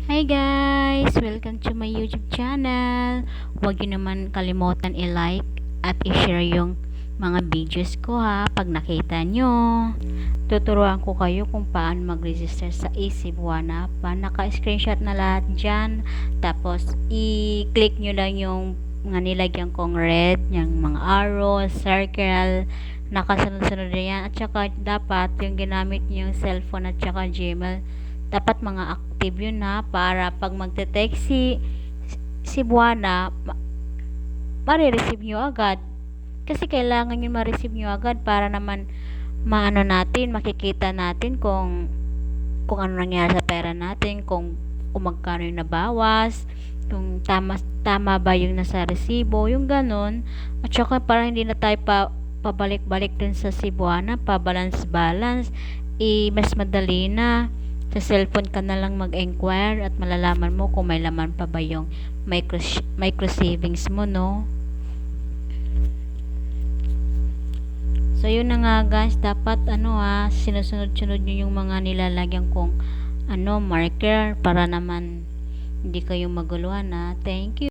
Hi guys! Welcome to my YouTube channel. Huwag nyo naman kalimutan i-like at i-share yung mga videos ko ha pag nakita nyo. Tuturuan ko kayo kung paano mag-register sa eCebuana pa. Naka-screenshot na lahat dyan. Tapos i-click nyo lang yung mga nilagyan kong red, yung mga arrow, circle, nakasunod-sunod na yan. At saka dapat yung ginamit nyo yung cellphone at saka Gmail, dapat mga active yun ha, para pag magte-text si Buwana, ma-receive nyo agad. Kasi kailangan yun ma-receive nyo agad para naman maano natin, makikita natin kung ano nangyari sa pera natin, kung magkano yung nabawas, kung tama ba yung nasa resibo, yung ganun. At saka para hindi na tayo pabalik-balik dun sa Cebuana, pa-balance-balance, mas madali na. Sa cellphone ka na lang mag-enquire at malalaman mo kung may laman pa ba yung micro savings mo, no? So, yun na nga guys, dapat sinusunod-sunod nyo yung mga nilalagyan kong marker para naman hindi kayo maguluhan na. Thank you.